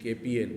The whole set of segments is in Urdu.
KPL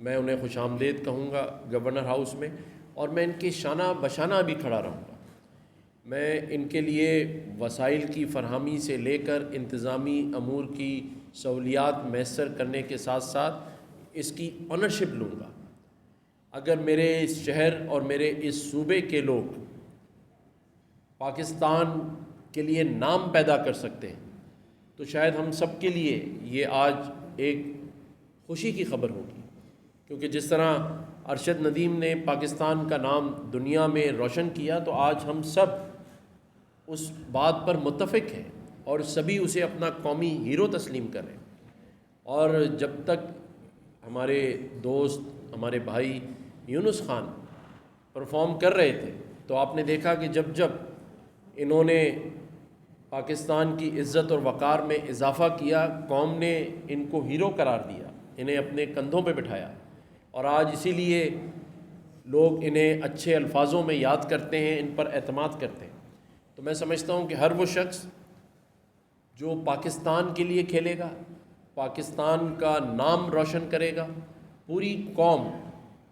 میں انہیں خوش آمدید کہوں گا گورنر ہاؤس میں، اور میں ان کے شانہ بشانہ بھی کھڑا رہوں گا۔ میں ان کے لیے وسائل کی فراہمی سے لے کر انتظامی امور کی سہولیات میسر کرنے کے ساتھ ساتھ اس کی آنرشپ لوں گا۔ اگر میرے اس شہر اور میرے اس صوبے کے لوگ پاکستان کے لیے نام پیدا کر سکتے ہیں تو شاید ہم سب کے لیے یہ آج ایک خوشی کی خبر ہوگی، کیونکہ جس طرح ارشد ندیم نے پاکستان کا نام دنیا میں روشن کیا، تو آج ہم سب اس بات پر متفق ہیں اور سبھی اسے اپنا قومی ہیرو تسلیم کر رہے ہیں۔ اور جب تک ہمارے دوست، ہمارے بھائی یونس خان پرفارم کر رہے تھے تو آپ نے دیکھا کہ جب جب انہوں نے پاکستان کی عزت اور وقار میں اضافہ کیا، قوم نے ان کو ہیرو قرار دیا، انہیں اپنے کندھوں پہ بٹھایا، اور آج اسی لیے لوگ انہیں اچھے الفاظوں میں یاد کرتے ہیں، ان پر اعتماد کرتے ہیں۔ تو میں سمجھتا ہوں کہ ہر وہ شخص جو پاکستان کے لیے کھیلے گا، پاکستان کا نام روشن کرے گا، پوری قوم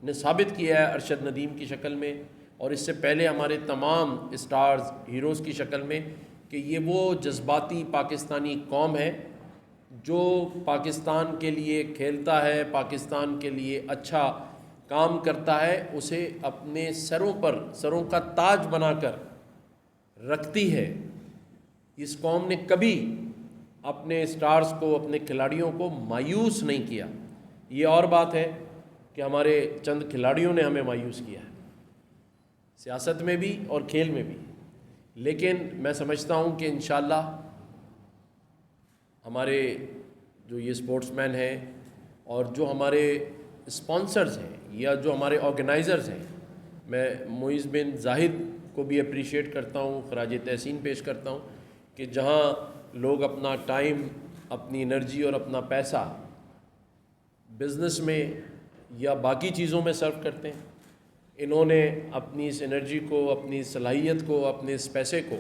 نے ثابت کیا ہے ارشد ندیم کی شکل میں اور اس سے پہلے ہمارے تمام اسٹارز، ہیروز کی شکل میں، کہ یہ وہ جذباتی پاکستانی قوم ہے جو پاکستان کے لیے کھیلتا ہے، پاکستان کے لیے اچھا کام کرتا ہے، اسے اپنے سروں کا تاج بنا کر رکھتی ہے۔ اس قوم نے کبھی اپنے اسٹارز کو، اپنے کھلاڑیوں کو مایوس نہیں کیا۔ یہ اور بات ہے کہ ہمارے چند کھلاڑیوں نے ہمیں مایوس کیا ہے، سیاست میں بھی اور کھیل میں بھی، لیکن میں سمجھتا ہوں کہ انشاءاللہ ہمارے جو یہ سپورٹس مین ہیں اور جو ہمارے اسپانسرز ہیں یا جو ہمارے آرگنائزرز ہیں، میں معیز بن زاہد کو بھی اپریشیٹ کرتا ہوں، خراج تحسین پیش کرتا ہوں کہ جہاں لوگ اپنا ٹائم، اپنی انرجی اور اپنا پیسہ بزنس میں یا باقی چیزوں میں صرف کرتے ہیں، انہوں نے اپنی اس انرجی کو، اپنی صلاحیت کو، اپنے اس پیسے کو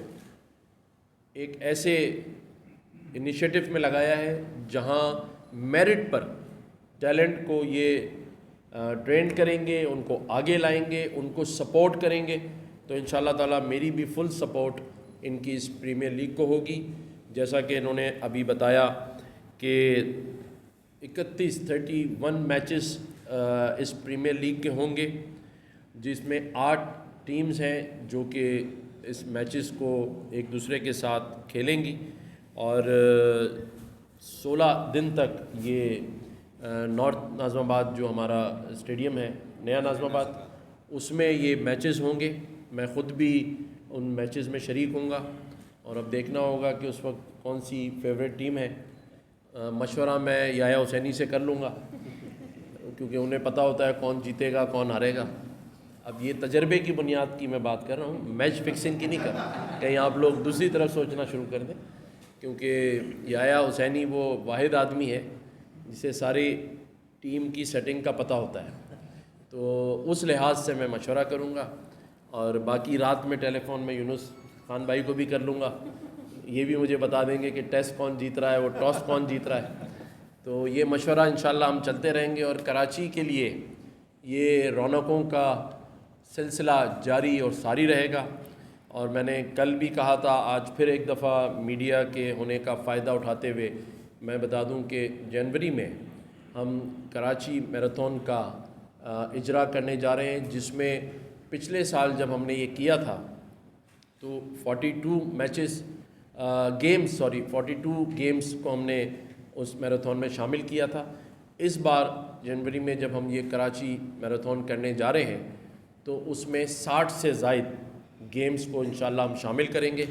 ایک ایسے انیشیٹو میں لگایا ہے جہاں میرٹ پر ٹیلنٹ کو یہ ٹرینڈ کریں گے، ان کو آگے لائیں گے، ان کو سپورٹ کریں گے۔ تو انشاءاللہ تعالیٰ میری بھی فل سپورٹ ان کی اس پریمیئر لیگ کو ہوگی، جیسا کہ انہوں نے ابھی بتایا کہ 31 میچز اس پریمیئر لیگ کے ہوں گے، جس میں 8 ٹیمز ہیں جو کہ اس میچز کو ایک دوسرے کے ساتھ کھیلیں گی، اور 16 دن تک یہ نارتھ ناظم آباد جو ہمارا اسٹیڈیم ہے، نیا ناظم آباد، اس میں یہ میچز ہوں گے۔ میں خود بھی ان میچز میں شریک ہوں گا، اور اب دیکھنا ہوگا کہ اس وقت کون سی فیوریٹ ٹیم ہے۔ مشورہ میں یحییٰ حسینی سے کر لوں گا، کیونکہ انہیں پتہ ہوتا ہے کون جیتے گا کون ہارے گا۔ اب یہ تجربے کی بنیاد کی میں بات کر رہا ہوں، میچ فکسنگ کی نہیں کر رہا، کہیں آپ لوگ دوسری طرف سوچنا شروع کر دیں، کیونکہ یحییٰ حسینی وہ واحد آدمی ہے جسے ساری ٹیم کی سیٹنگ کا پتہ ہوتا ہے، تو اس لحاظ سے میں مشورہ کروں گا، اور باقی رات میں ٹیلی فون میں یونس خان بھائی کو بھی کر لوں گا، یہ بھی مجھے بتا دیں گے کہ ٹیسٹ کون جیت رہا ہے، وہ ٹاس کون جیت رہا ہے۔ تو یہ مشورہ انشاءاللہ ہم چلتے رہیں گے، اور کراچی کے لیے یہ رونقوں کا سلسلہ جاری اور ساری رہے گا۔ اور میں نے کل بھی کہا تھا، آج پھر ایک دفعہ میڈیا کے ہونے کا فائدہ اٹھاتے ہوئے میں بتا دوں کہ جنوری میں ہم کراچی میراتھن کا اجرا کرنے جا رہے ہیں، جس میں پچھلے سال جب ہم نے یہ کیا تھا تو 42 گیمز کو ہم نے اس میراتھن میں شامل کیا تھا۔ اس بار جنوری میں جب ہم یہ کراچی میراتھن کرنے جا رہے ہیں تو اس میں 60 سے زائد گیمز کو انشاءاللہ ہم شامل کریں گے،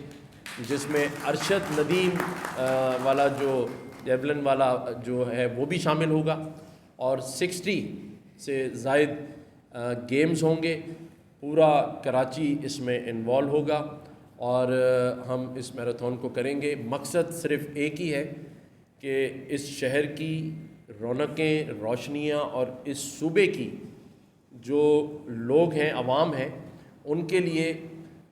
جس میں ارشد ندیم والا جو جیولن والا جو ہے وہ بھی شامل ہوگا، اور 60 سے زائد گیمز ہوں گے۔ پورا کراچی اس میں انوالو ہوگا، اور ہم اس میراتھن کو کریں گے۔ مقصد صرف ایک ہی ہے کہ اس شہر کی رونقیں، روشنیاں اور اس صوبے کی جو لوگ ہیں، عوام ہیں، ان کے لیے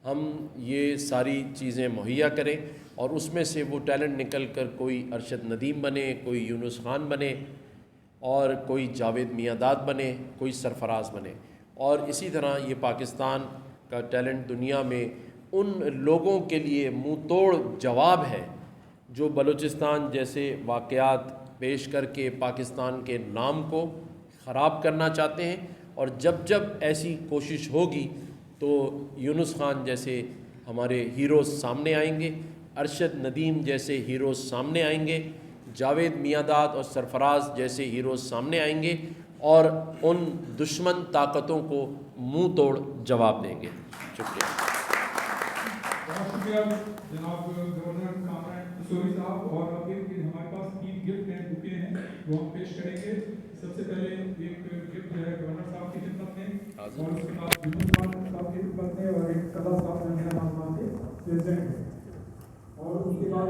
ہم یہ ساری چیزیں مہیا کریں، اور اس میں سے وہ ٹیلنٹ نکل کر کوئی ارشد ندیم بنے، کوئی یونس خان بنے، اور کوئی جاوید میاں-داد بنے، کوئی سرفراز بنے، اور اسی طرح یہ پاکستان کا ٹیلنٹ دنیا میں ان لوگوں کے لیے منہ توڑ جواب ہے جو بلوچستان جیسے واقعات پیش کر کے پاکستان کے نام کو خراب کرنا چاہتے ہیں، اور جب ایسی کوشش ہوگی تو یونس خان جیسے ہمارے ہیروز سامنے آئیں گے، ارشد ندیم جیسے ہیروز سامنے آئیں گے، جاوید میاں-داد اور سرفراز جیسے ہیروز سامنے آئیں گے اور ان دشمن طاقتوں کو منہ توڑ جواب دیں گے۔ شکریہ۔ بہت شکریہ جناب گورنر کامران قصوری صاحب، اور اب ہمارے پاس 3 گفٹ ہیں، بکے ہیں، وہ ہم پیش کریں گے۔ سب سے پہلے ایک گفٹ جو ہے گورنر صاحب کی خدمت میں، اور اس کے بعد یونس خان صاحب کی خدمت میں، اور ایک قلعہ صاحب میرا نام سے پریزنٹ ہے، اور اس کے بعد